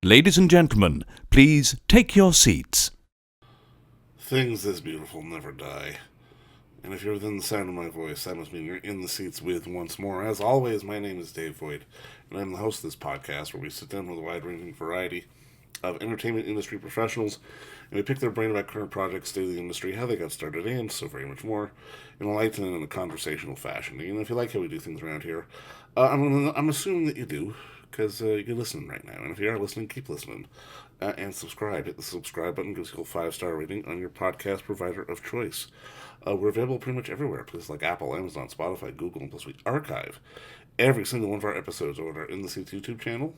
Ladies and gentlemen, please take your seats. Things this beautiful never die. And if you're within the sound of my voice, that must mean you're in the seats with once more. As always, my name is Dave Voigt, and I'm the host of this podcast where we sit down with a wide-ranging variety of entertainment industry professionals, and we pick their brain about current projects, state of the industry, how they got started, and so very much more, in a light and in a conversational fashion. And if you like how we do things around here, I'm assuming that you do, because you're listening right now. And if you are listening, keep listening. And subscribe. Hit the subscribe button, gives you a 5-star rating on your podcast provider of choice. We're available pretty much everywhere, places like Apple, Amazon, Spotify, Google, and plus we archive every single one of our episodes over our In the Seats YouTube channel.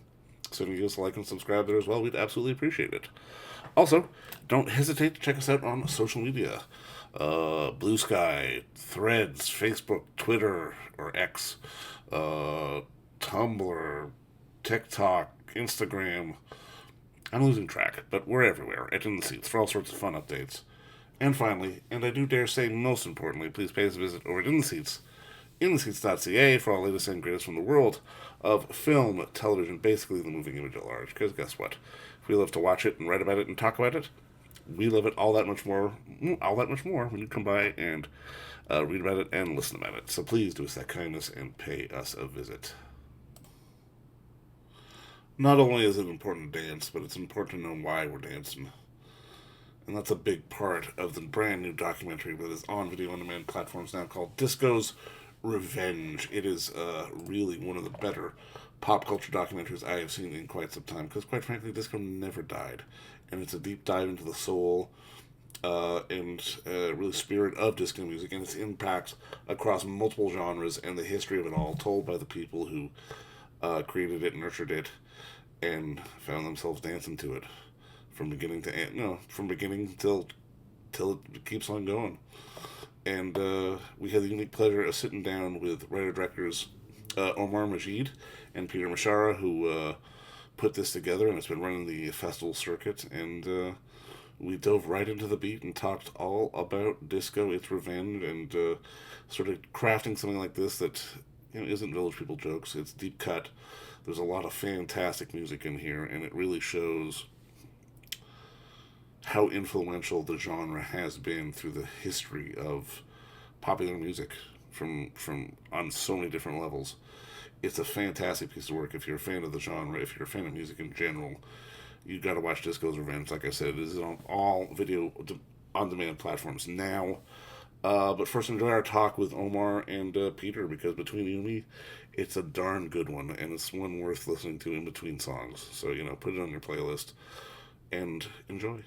So if you give us a like and subscribe there as well, we'd absolutely appreciate it. Also, don't hesitate to check us out on social media. Blue Sky, Threads, Facebook, Twitter, or X, Tumblr, TikTok, Instagram. I'm losing track, but we're everywhere at In the Seats for all sorts of fun updates. And finally, and I do dare say most importantly, please pay us a visit over at In the Seats, intheseats.ca for all latest and greatest from the world of film, television, basically the moving image at large. Because guess what? If we love to watch it and write about it and talk about it, we love it all that much more when you come by and read about it and listen about it. So please do us that kindness and pay us a visit. Not only is it important to dance, but it's important to know why we're dancing. And that's a big part of the brand new documentary that is on video on demand platforms now called Disco's Revenge. It is really one of the better pop culture documentaries I have seen in quite some time, because quite frankly, disco never died. And it's a deep dive into the soul and really spirit of disco music and its impacts across multiple genres and the history of it all, told by the people who created it, nurtured it, and found themselves dancing to it from beginning to end. From beginning till it keeps on going. And we had the unique pleasure of sitting down with writer-directors Omar, Majeed, and Peter Mishara, who put this together, and it's been running the festival circuit. And we dove right into the beat and talked all about disco, its revenge, and sort of crafting something like this that isn't Village People jokes. It's deep cut. There's a lot of fantastic music in here, and it really shows how influential the genre has been through the history of popular music from on so many different levels. It's a fantastic piece of work. If you're a fan of the genre, if you're a fan of music in general, you got to watch Disco's Revenge. Like I said, it is on all video on demand platforms now. But first, enjoy our talk with Omar and Peter, because between you and me, it's a darn good one, and it's one worth listening to in between songs. So, put it on your playlist and enjoy.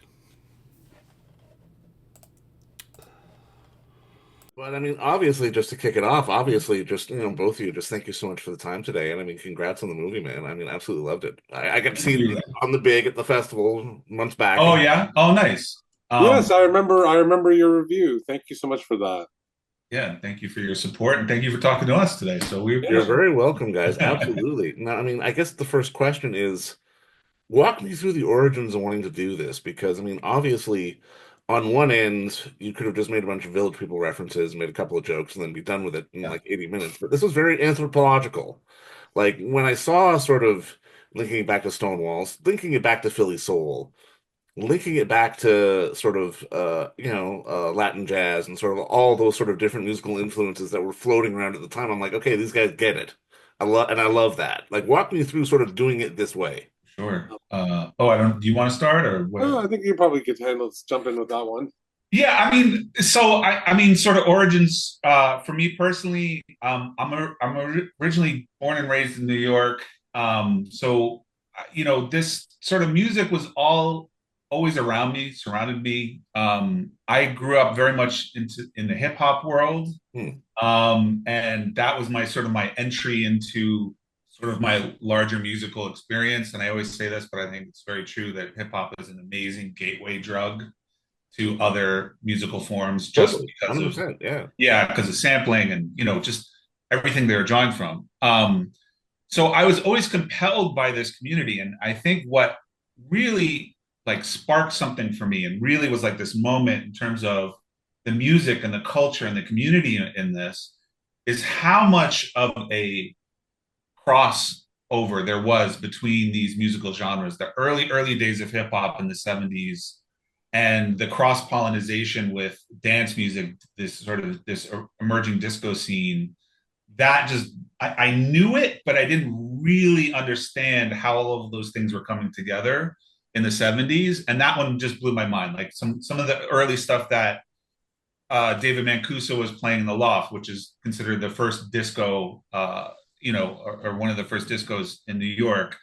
But obviously, just to kick it off, just both of you, just thank you so much for the time today, and congrats on the movie, man. Absolutely loved it. I got to see it on the big at the festival months back. Oh yeah. Oh nice. Yes, I remember. I remember your review. Thank you so much for that. Yeah, thank you for your support and thank you for talking to us today. You're very welcome, guys. Absolutely. Now, I guess the first question is, walk me through the origins of wanting to do this, because obviously, on one end, you could have just made a bunch of Village People references, made a couple of jokes, and then be done with it in like 80 minutes. But this was very anthropological. Like when I saw sort of linking it back to Stonewalls, linking it back to Philly Soul, linking it back to sort of Latin jazz and sort of all those sort of different musical influences that were floating around at the time. I'm like, okay, these guys get it. I love that. Like, walk me through sort of doing it this way. Sure. I don't. Do you want to start or what? Oh, I think you probably could handle. Let's jump in with that one. Yeah, sort of origins. For me personally, I'm originally born and raised in New York. This sort of music was always around me, surrounded me. I grew up very much in the hip hop world, and that was my entry into sort of my larger musical experience. And I always say this, but I think it's very true that hip hop is an amazing gateway drug to other musical forms, just because of because of sampling and just everything they're drawing from. So I was always compelled by this community, and I think what really like sparked something for me and really was like this moment in terms of the music and the culture and the community in this is how much of a cross over there was between these musical genres, the early days of hip hop in the 70s and the cross pollination with dance music, this sort of this emerging disco scene. That just I knew it, but I didn't really understand how all of those things were coming together in the 70s. And that one just blew my mind. Like some of the early stuff that David Mancuso was playing in the Loft, which is considered the first disco, or one of the first discos in New York,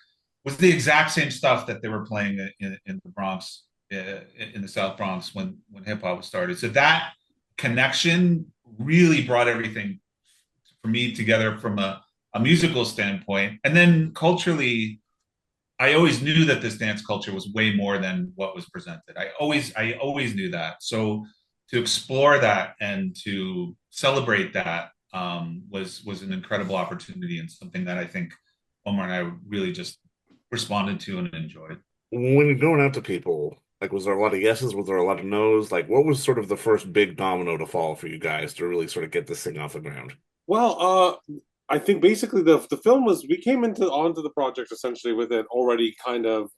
was the exact same stuff that they were playing in the Bronx, in the South Bronx when hip hop was started. So that connection really brought everything for me together from a musical standpoint. And then culturally, I always knew that this dance culture was way more than what was presented. I always knew that. So to explore that and to celebrate that was an incredible opportunity and something that I think Omar and I really just responded to and enjoyed. When you're going out to people, like, was there a lot of yeses? Was there a lot of nos? Like, what was sort of the first big domino to fall for you guys to really sort of get this thing off the ground? Well, I think basically the film was we came into onto the project essentially with it already kind of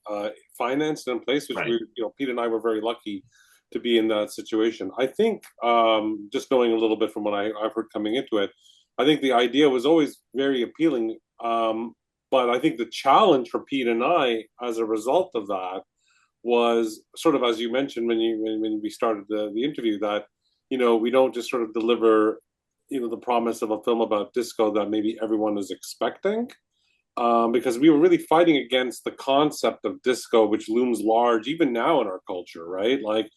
financed and in place, which Right. we Pete and I were very lucky to be in that situation. I think just knowing a little bit from what I've heard coming into it, I think the idea was always very appealing. But I think the challenge for Pete and I, as a result of that, was sort of as you mentioned when we started the interview that we don't just sort of deliver the promise of a film about disco that maybe everyone is expecting, because we were really fighting against the concept of disco, which looms large even now in our culture, right? Like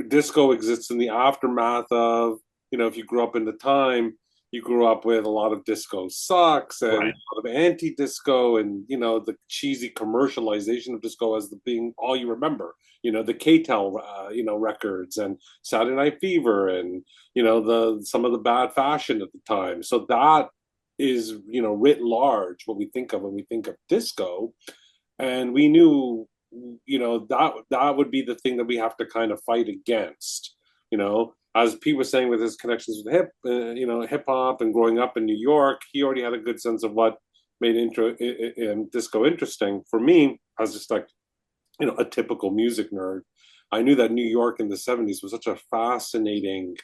disco exists in the aftermath of, if you grew up in the time, you grew up with a lot of disco sucks and Right. a lot of anti-disco and, the cheesy commercialization of disco as the being all you remember, the KTEL, records and Saturday Night Fever and, some of the bad fashion at the time. So that is, writ large what we think of when we think of disco. And we knew that would be the thing that we have to kind of fight against. As Pete was saying with his connections with hip hop and growing up in New York, he already had a good sense of what made intro in disco interesting. For me, as just like a typical music nerd, I knew that New York in the '70s was such a fascinating,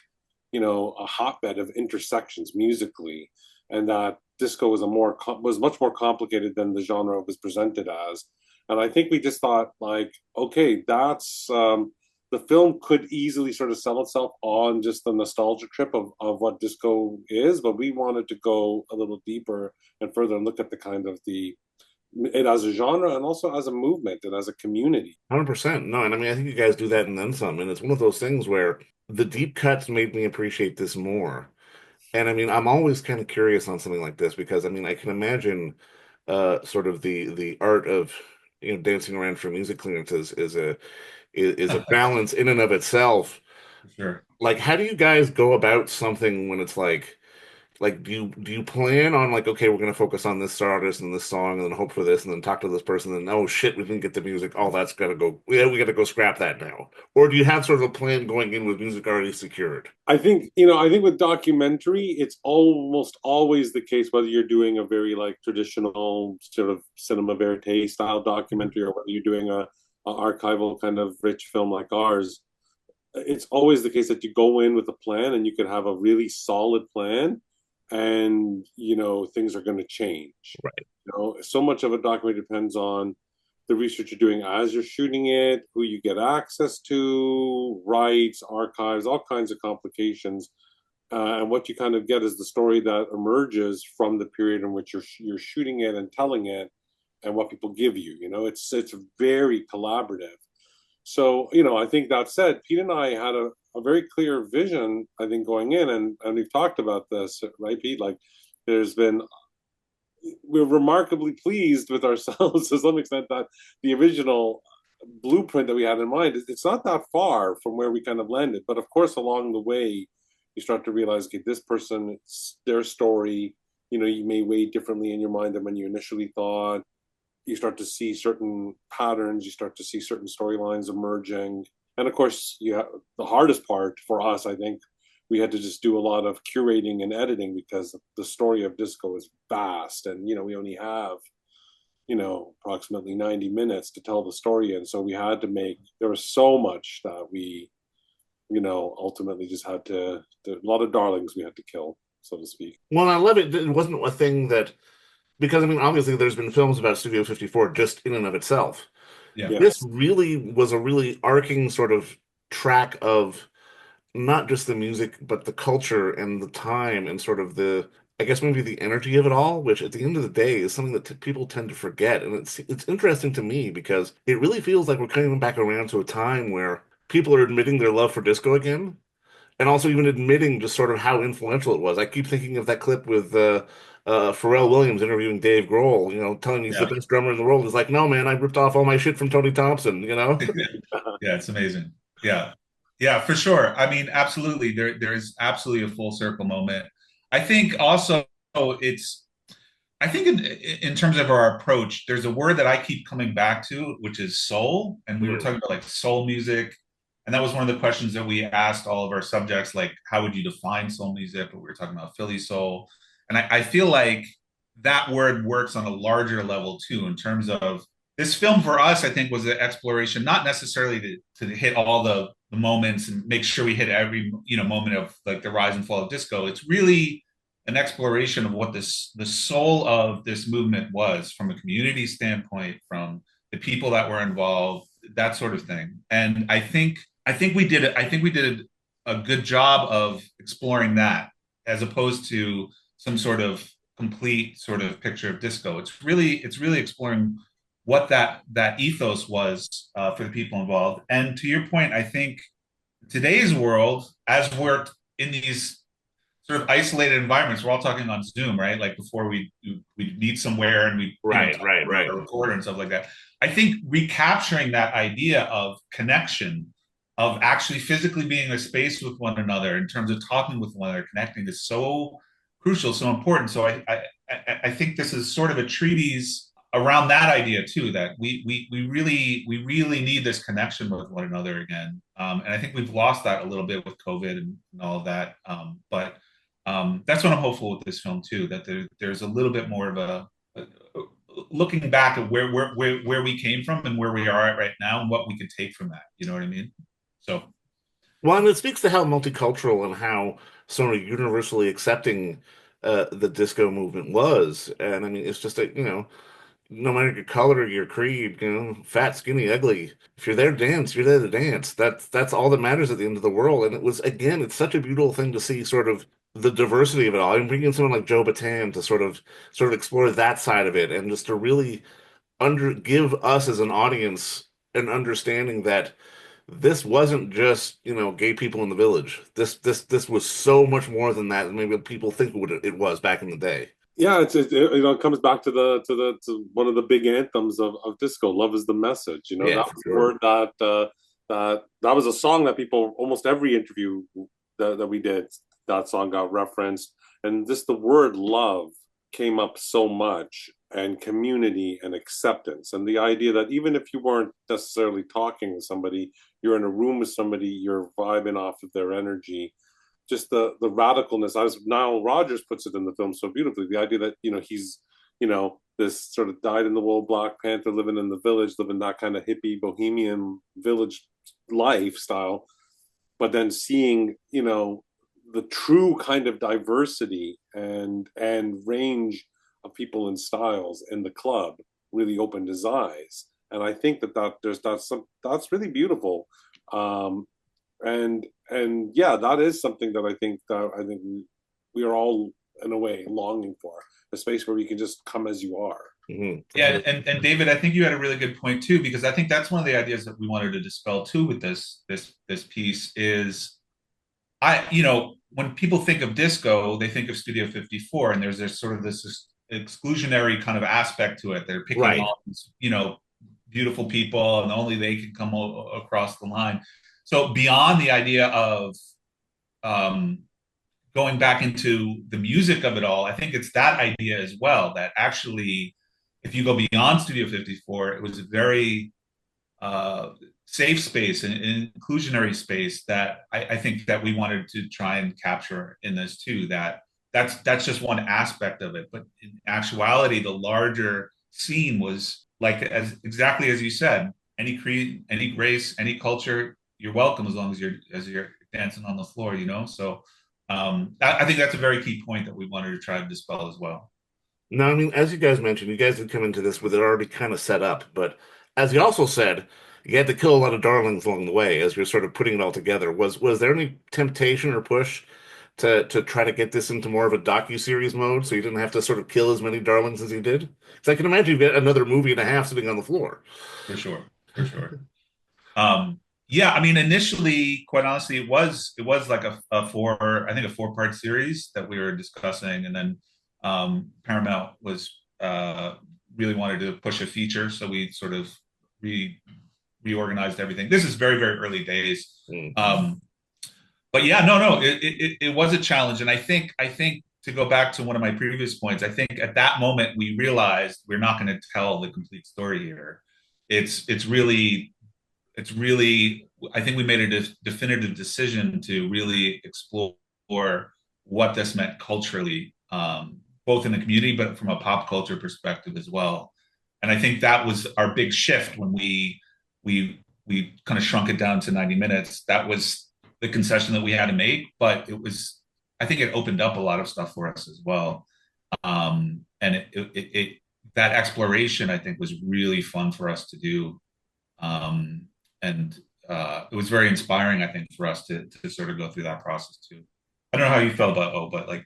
a hotbed of intersections musically, and that disco was much more complicated than the genre was presented as. And I think we just thought, like, okay, that's the film could easily sort of sell itself on just the nostalgia trip of what disco is, but we wanted to go a little deeper and further and look at the kind of it as a genre and also as a movement and as a community. 100%. No, and I mean, I think you guys do that and then some. And it's one of those things where the deep cuts made me appreciate this more. And I mean, I'm always kind of curious on something like this because I mean, I can imagine sort of the art of dancing around for music clearances is a balance in and of itself. Sure. Like, how do you guys go about something when it's like do you plan on like, okay, we're gonna focus on this artist and this song and then hope for this and then talk to this person and oh shit, we didn't get the music. Oh, that's gotta go. Yeah, we gotta go scrap that now. Or do you have sort of a plan going in with music already secured? I think with documentary, it's almost always the case whether you're doing a very like traditional sort of cinema verite style documentary or whether you're doing a archival kind of rich film like ours. It's always the case that you go in with a plan and you can have a really solid plan and things are going to change. Right. So much of a documentary depends on the research you're doing as you're shooting it, who you get access to, rights, archives, all kinds of complications. And what you kind of get is the story that emerges from the period in which you're shooting it and telling it, and what people give you. It's very collaborative. So I think that said, Pete and I had a very clear vision. I think going in, and we've talked about this, right, Pete? Like, we're remarkably pleased with ourselves to some extent that the original blueprint that we had in mind, it's not that far from where we kind of landed. But of course, along the way, you start to realize, okay, this person, it's their story. You may weigh differently in your mind than when you initially thought. You start to see certain patterns. You start to see certain storylines emerging. And of course, the hardest part for us, I think, we had to just do a lot of curating and editing because the story of disco is vast, and we only have approximately 90 minutes to tell the story in. So we had to there was so much that we, ultimately just had a lot of darlings we had to kill, so to speak. Well, I love it. It wasn't a thing that, because I mean, obviously there's been films about Studio 54 just in and of itself. Yeah. Yes. This really was a really arcing sort of track of not just the music, but the culture and the time and sort of I guess maybe the energy of it all, which at the end of the day is something that people tend to forget. And it's interesting to me because it really feels like we're coming back around to a time where people are admitting their love for disco again, and also even admitting just sort of how influential it was. I keep thinking of that clip with Pharrell Williams interviewing Dave Grohl, telling he's the best drummer in the world. He's like, no, man, I ripped off all my shit from Tony Thompson. Yeah, it's amazing. Yeah. Yeah, for sure. I mean, absolutely. There is absolutely a full circle moment. I think also I think in terms of our approach, there's a word that I keep coming back to, which is soul. And we were talking about like soul music. And that was one of the questions that we asked all of our subjects, like, how would you define soul music? But we were talking about Philly soul. And I feel like that word works on a larger level too, in terms of this film for us, I think, was an exploration, not necessarily to hit all the moments and make sure we hit every moment of like the rise and fall of disco. It's really an exploration of what the soul of this movement was from a community standpoint, from the people that were involved, that sort of thing. And I think we did a good job of exploring that, as opposed to some sort of complete sort of picture of disco. It's really exploring what that ethos was for the people involved. And to your point, I think today's world, as we're in these sort of isolated environments, we're all talking on Zoom, right? Like before we meet somewhere and we Right. record and stuff like that. I think recapturing that idea of connection, of actually physically being in a space with one another in terms of talking with one another, connecting, is so crucial, so important. So I think this is sort of a treatise around that idea too, that we really need this connection with one another again. And I think we've lost that a little bit with COVID and all of that. But that's what I'm hopeful with this film too, that there's a little bit more of a looking back at where we came from and where we are at right now and what we could take from that. You know what I mean? So. Well, and it speaks to how multicultural and how sort of universally accepting the disco movement was. And I mean, it's just no matter your color, your creed, fat, skinny, ugly. If you're there to dance, you're there to dance. That's all that matters at the end of the world. And it was, again, it's such a beautiful thing to see sort of the diversity of it all. And bringing someone like Joe Bataan to sort of explore that side of it, and just to really give us as an audience an understanding that this wasn't just, gay people in the village. This was so much more than that than maybe people think it was back in the day. Yeah, it comes back to one of the big anthems of disco. Love is the message. Yeah, that for was sure. the word that was a song that people, almost every interview that we did, that song got referenced, and just the word love came up so much, and community and acceptance, and the idea that even if you weren't necessarily talking with somebody, you're in a room with somebody, you're vibing off of their energy. Just the radicalness, as Nile Rodgers puts it in the film so beautifully, the idea that he's this sort of dyed-in-the-wool Black Panther living in the village, living that kind of hippie bohemian village lifestyle, but then seeing the true kind of diversity and range of people and styles in the club really opened his eyes. And I think that's really beautiful. And yeah, that is something that I think we are all in a way longing for, a space where we can just come as you are. Mm-hmm. Yeah, and David, I think you had a really good point too, because I think that's one of the ideas that we wanted to dispel too with this piece is, when people think of disco, they think of Studio 54, and there's this exclusionary kind of aspect to it. They're picking all these, beautiful people, and only they can come across the line. So beyond the idea of going back into the music of it all, I think it's that idea as well, that actually, if you go beyond Studio 54, it was a very safe space and inclusionary space that I think that we wanted to try and capture in this too. That's just one aspect of it, but in actuality, the larger scene was like as exactly as you said. Any creed, any race, any culture, you're welcome as long as you're dancing on the floor. So I think that's a very key point that we wanted to try to dispel as well. Now, I mean, as you guys mentioned, you guys did come into this with it already kind of set up, but as you also said, you had to kill a lot of darlings along the way as you're sort of putting it all together. Was there any temptation or push to try to get this into more of a docu-series mode so you didn't have to sort of kill as many darlings as you did? Because I can imagine you get another movie and a half sitting on the floor. For sure, for sure. Yeah, I mean, initially, quite honestly, it was like I think a four-part series that we were discussing, and then Paramount was really wanted to push a feature, so we sort of reorganized everything. This is very very early days, but yeah, no, it was a challenge, and I think to go back to one of my previous points, I think at that moment we realized we're not going to tell the complete story here. It's really I think we made a definitive decision to really explore what this meant culturally, both in the community but from a pop culture perspective as well. And I think that was our big shift when we kind of shrunk it down to 90 minutes. That was the concession that we had to make, but I think it opened up a lot of stuff for us as well. And that exploration I think was really fun for us to do. And it was very inspiring, I think, for us to sort of go through that process too. I don't know how you felt about but like,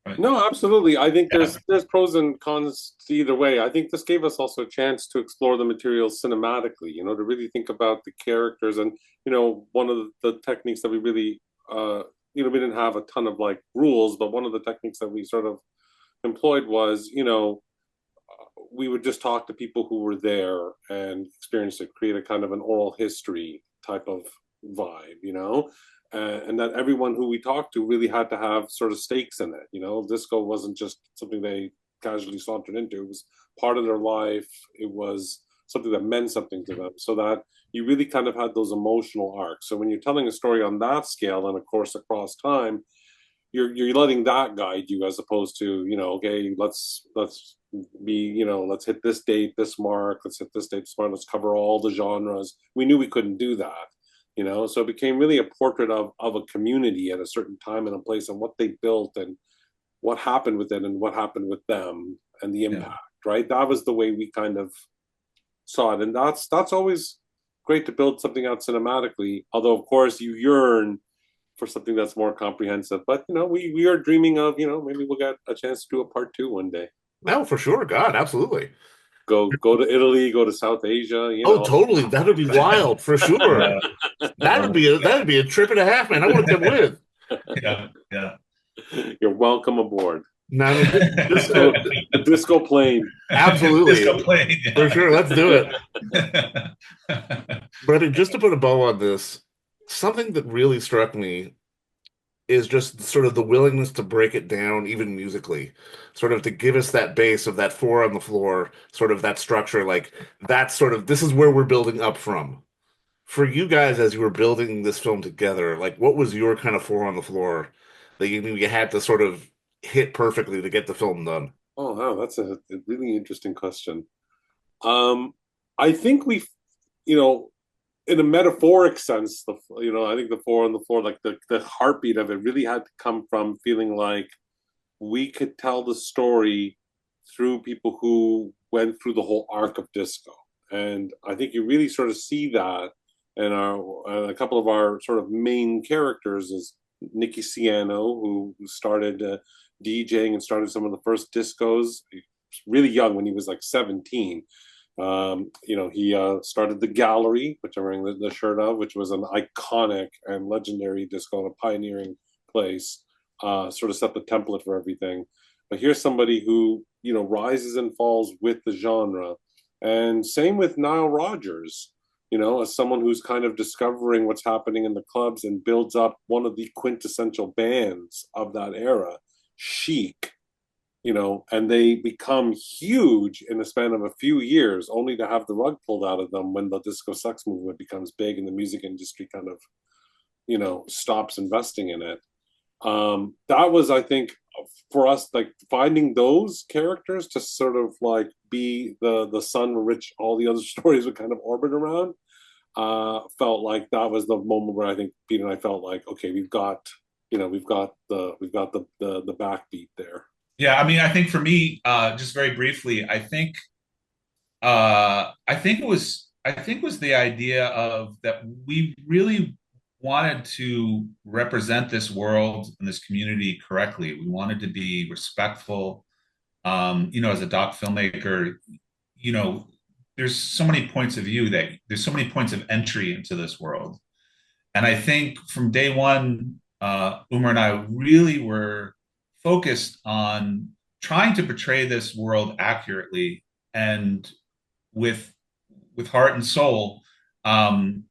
right? No, absolutely. I think Yeah, there's pros and cons to either way. I think this gave us also a chance to explore the material cinematically, to really think about the characters. And, one of the techniques that we really, we didn't have a ton of like rules, but one of the techniques that we sort of employed was, we would just talk to people who were there and experience it, create a kind of an oral history type of vibe, and that everyone who we talked to really had to have sort of stakes in it. Disco wasn't just something they casually sauntered into. It was part of their life. It was something that meant something to them, so that you really kind of had those emotional arcs. So when you're telling a story on that scale, and of course across time, you're letting that guide you, as opposed to, okay, let's be, let's hit this date, this mark, let's hit this date, this mark, let's cover all the genres. We knew we couldn't do that, so it became really a portrait of a community at a certain time and a place, and what they built and what happened with it and what happened with them and the impact. Yeah. Right, that was the way we kind of saw it, and that's always great to build something out cinematically, although of course you yearn for something that's more comprehensive. But we are dreaming of, maybe we'll get a chance to do a part 2 one day. No, for sure. God, absolutely. Go to Italy, go to South Asia. Oh, totally. That would be wild for sure. That'd be a trip and a half, man. I want to come with. Yeah. You're welcome aboard. No, the disco plane. Absolutely. Disco plane. Yeah. For sure. Let's do it. But I mean, just to put a bow on this, something that really struck me is just sort of the willingness to break it down, even musically, sort of to give us that base of that four on the floor, sort of that structure, like that sort of, this is where we're building up from. For you guys, as you were building this film together, like what was your kind of four on the floor that you knew you had to sort of hit perfectly to get the film done? Oh, wow, that's a really interesting question. I think we, in a metaphoric sense, I think the four on the floor, like the heartbeat of it really had to come from feeling like we could tell the story through people who went through the whole arc of disco. And I think you really sort of see that in a couple of our sort of main characters is Nicky Siano, who started DJing and started some of the first discos. He was really young when he was like 17. He started the Gallery, which I'm wearing the shirt of, which was an iconic and legendary disco and a pioneering place, sort of set the template for everything. But here's somebody who, rises and falls with the genre. And same with Nile Rodgers, as someone who's kind of discovering what's happening in the clubs and builds up one of the quintessential bands of that era, Chic. and they become huge in the span of a few years, only to have the rug pulled out of them when the disco sucks movement becomes big and the music industry kind of, stops investing in it. That was, I think, for us, like finding those characters to sort of like be the sun which all the other stories would kind of orbit around. Felt like that was the moment where I think Peter and I felt like, okay, we've got the backbeat there. Yeah, I mean, I think for me, just very briefly, I think it was the idea of that we really wanted to represent this world and this community correctly. We wanted to be respectful. As a doc filmmaker, you know, there's so many points of view that there's so many points of entry into this world. And I think from day one, Umar and I really were focused on trying to portray this world accurately and with heart and soul, and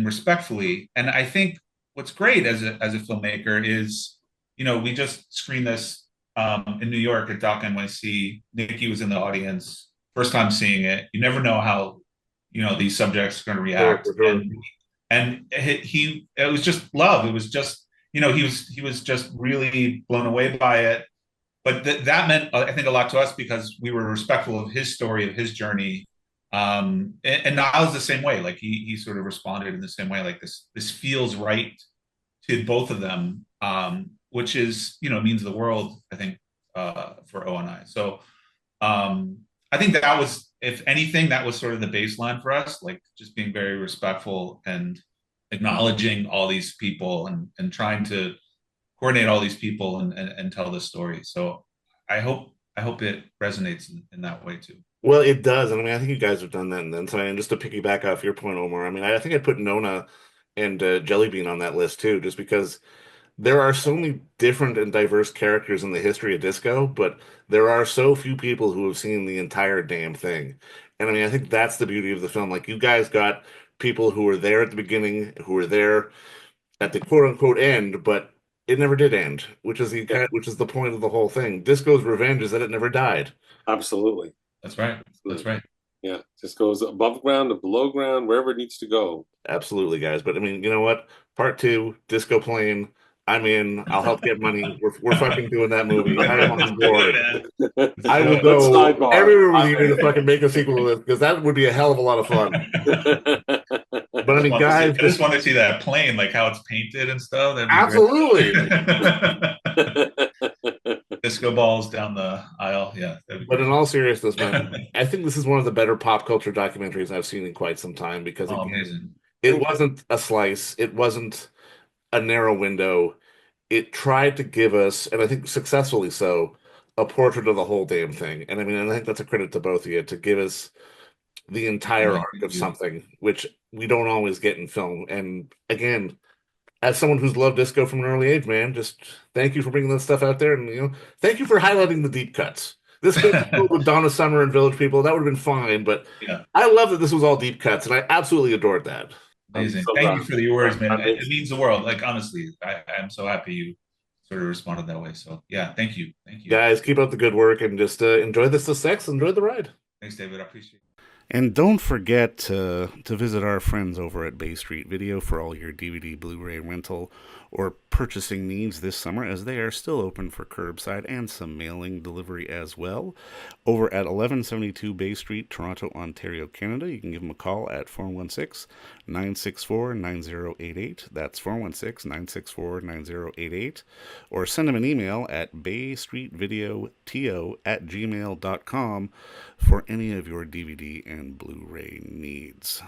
respectfully. And I think what's great as a filmmaker is, we just screened this in New York at Doc NYC. Nikki was in the audience, first time seeing it. You never know how these subjects are going to react, and it was just love. It was just he was just really blown away by it. But that meant, I think, a lot to us because we were respectful of his story, of his journey. And Niles the same way. Like he sort of responded in the same way. Like this feels right to both of them, which is means the world, I think, for O and I. So I think that was, if anything, that was sort of the baseline for us. Like just being very respectful and acknowledging all these people and trying to coordinate all these people and tell this story. So I hope it resonates in that way too. Well, it does, and I mean, I think you guys have done that, and then so, and just to piggyback off your point, Omar. I mean, I think I'd put Nona and Jellybean on that list too, just because there are so many different and diverse characters in the history of disco, but there are so few people who have seen the entire damn thing. And I mean, I think that's the beauty of the film. Like, you guys got people who were there at the beginning, who were there at the quote unquote end, but it never did end, which is which is the point of the whole thing. Disco's revenge is that it never died. Absolutely. That's right. That's right. Yeah, just goes above ground or below ground, wherever it needs to go. Absolutely, guys. But I mean, you know what? Part two, Disco Plane. I'm in. I'll help get money. We're fucking doing that movie. I am on board. I will go everywhere with you to fucking make a sequel to this, because that would be a hell of a lot of fun. But I mean, guys, I just want to see that plane, like how it's painted and stuff. Absolutely. Disco balls down the aisle. Yeah. But in all seriousness, man, I think this is one of the better pop culture documentaries I've seen in quite some time, because again, it wasn't a slice. It wasn't a narrow window. It tried to give us, and I think successfully so, a portrait of the whole damn thing. And I mean, I think that's a credit to both of you to give us the entire arc of something, which we don't always get in film. And again, as someone who's loved disco from an early age, man, just thank you for bringing that stuff out there, and thank you for highlighting the deep cuts. This with Donna Summer and Village People, that would have been fine, but yeah. I love that this was all deep cuts, and I absolutely adored that. Amazing. Thank you for the words, man. It means the world. Like, honestly, I'm so happy you sort of responded that way. So yeah, thank you. Guys, keep up the good work, and just enjoy the sex, enjoy the ride. Thanks, David. I appreciate it. And don't forget to visit our friends over at Bay Street Video for all your DVD, Blu-ray rental, or purchasing needs this summer, as they are still open for curbside and some mailing delivery as well. Over at 1172 Bay Street, Toronto, Ontario, Canada, you can give them a call at 416-964-9088. That's 416-964-9088. Or send them an email at baystreetvideoto@gmail.com for any of your DVD and Blu-ray needs.